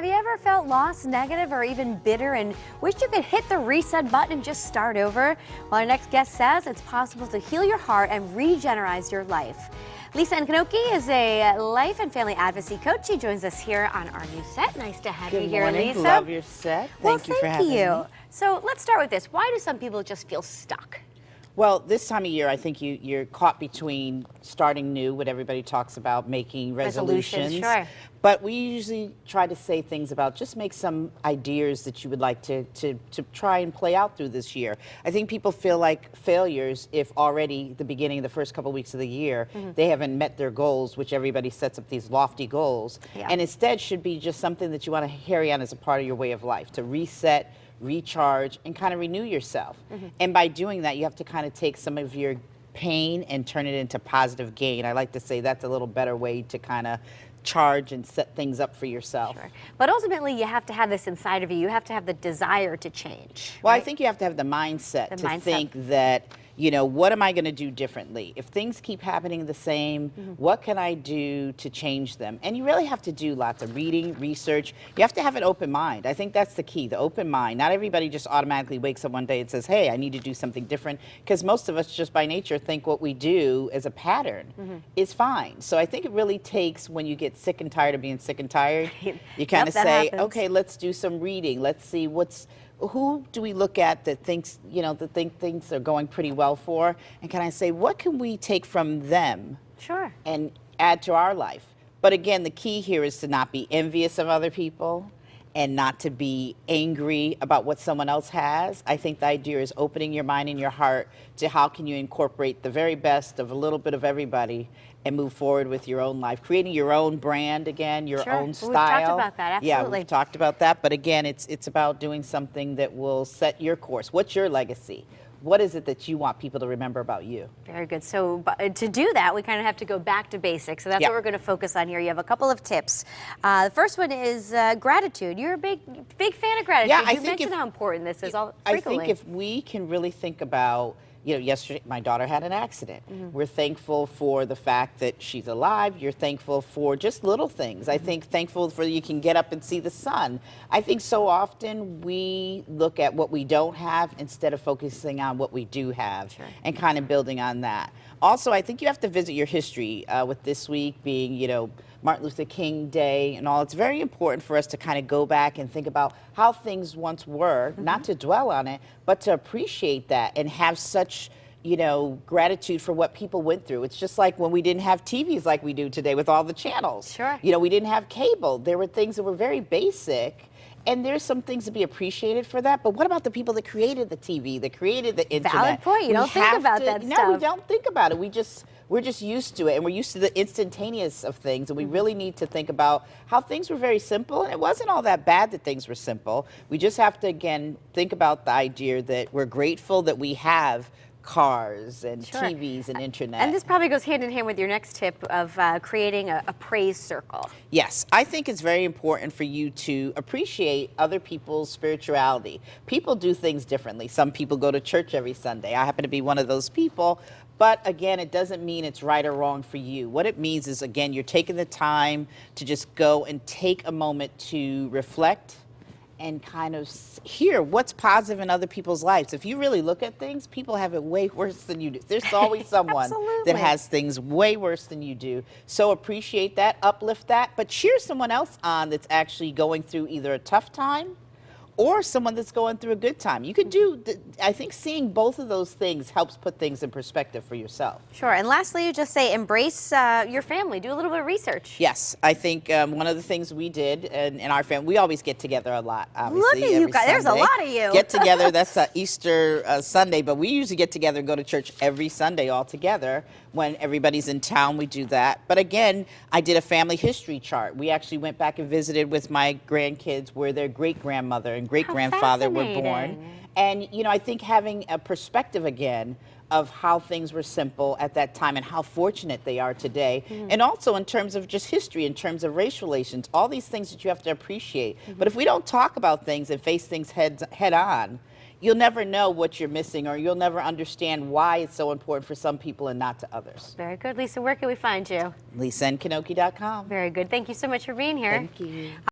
have you ever felt lost, negative, or even bitter and wished you could hit the reset button and just start over? Well, our next guest says it's possible to heal your heart and regenerize your life. Lisa Nkonoki is a life and family advocacy coach. She joins us here on our new set. Nice to have you here, morning. Lisa. Love your set. Thank you for having me. So let's start with this. Why do some people just feel stuck? Well, this time of year, I think you're caught between starting new, what everybody talks about, making resolutions. Sure. But we usually try to say things about just make some ideas that you would like to try and play out through this year. I think people feel like failures if already the beginning, the first couple of weeks of the year, they haven't met their goals, which everybody sets up these lofty goals. Yeah. And instead should be just something that you want to carry on as a part of your way of life, to reset, recharge, and kind of renew yourself. And by doing that, you have to kind of take some of your pain and turn it into positive gain. I like to say that's a little better way to kind of charge and set things up for yourself. Sure. But ultimately, you have to have this inside of you. You have to have the desire to change. Well, right? I think you have to have the mindset The think that, you know, what am I going to do differently? If things keep happening the same, what can I do to change them? And you really have to do lots of reading, research. You have to have an open mind. I think that's the key, the open mind. Not everybody just automatically wakes up one day and says, hey, I need to do something different, because most of us just by nature think what we do as a pattern is fine. So I think it really takes, when you get sick and tired of being sick and tired, you kind of say, okay, let's do some reading. Let's see who do we look at that thinks, you know, that think things are going pretty well for, and can I say, what can we take from them and add to our life? But again, the key here is to not be envious of other people and not to be angry about what someone else has. I think the idea is opening your mind and your heart to how can you incorporate the very best of a little bit of everybody and move forward with your own life, creating your own brand again, your own style. We've talked about that, absolutely. Yeah, we've talked about that, but again, it's about doing something that will set your course. What's your legacy? What is it that you want people to remember about you? Very good. So to do that, we kind of have to go back to basics. So that's what we're going to focus on here. You have a couple of tips. The first one is gratitude. You're a big fan of gratitude. Yeah, you mentioned how important this is frequently. I think if we can really think about, you know, yesterday my daughter had an accident. We're thankful for the fact that she's alive. You're thankful for just little things. I think thankful for you can get up and see the sun. I think so often we look at what we don't have instead of focusing on what we do have and kind of building on that. Also, I think you have to visit your history with this week being, you know, Martin Luther King Day and all. It's very important for us to kind of go back and think about how things once were, not to dwell on it, but to appreciate that and have such, you know, gratitude for what people went through. It's just like when we didn't have TVs like we do today with all the channels. You know, we didn't have cable. There were things that were very basic. And there's some things to be appreciated for that. But what about the people that created the TV, that created the internet? Valid point. You don't think about that stuff. No, we don't think about it. We're just used to it, and we're used to the instantaneous of things, and we really need to think about how things were very simple, and it wasn't all that bad that things were simple. We just have to, again, think about the idea that we're grateful that we have cars and TVs and internet. And this probably goes hand in hand with your next tip of creating a praise circle. Yes, I think it's very important for you to appreciate other people's spirituality. People do things differently. Some people go to church every Sunday. I happen to be one of those people. But again, it doesn't mean it's right or wrong for you. What it means is, again, you're taking the time to just go and take a moment to reflect and kind of hear what's positive in other people's lives. If you really look at things, people have it way worse than you do. There's always someone that has things way worse than you do. So appreciate that, uplift that, but cheer someone else on that's actually going through either a tough time or someone that's going through a good time. You could do, I think seeing both of those things helps put things in perspective for yourself. Sure, and lastly, you just say embrace your family. Do a little bit of research. Yes, I think one of the things we did in our family, we always get together a lot, obviously. Look at you guys, there's a lot of you. Get together, that's Easter Sunday, but we usually get together and go to church every Sunday all together. When everybody's in town, we do that. But again, I did a family history chart. We actually went back and visited with my grandkids where their great-grandmother and great-grandfather were born. And, you know, I think having a perspective again of how things were simple at that time and how fortunate they are today. And also in terms of just history, in terms of race relations, all these things that you have to appreciate. But if we don't talk about things and face things head on, you'll never know what you're missing, or you'll never understand why it's so important for some people and not to others. Very good. Lisa, where can we find you? LisaNkonoki.com. Very good. Thank you so much for being here. Thank you.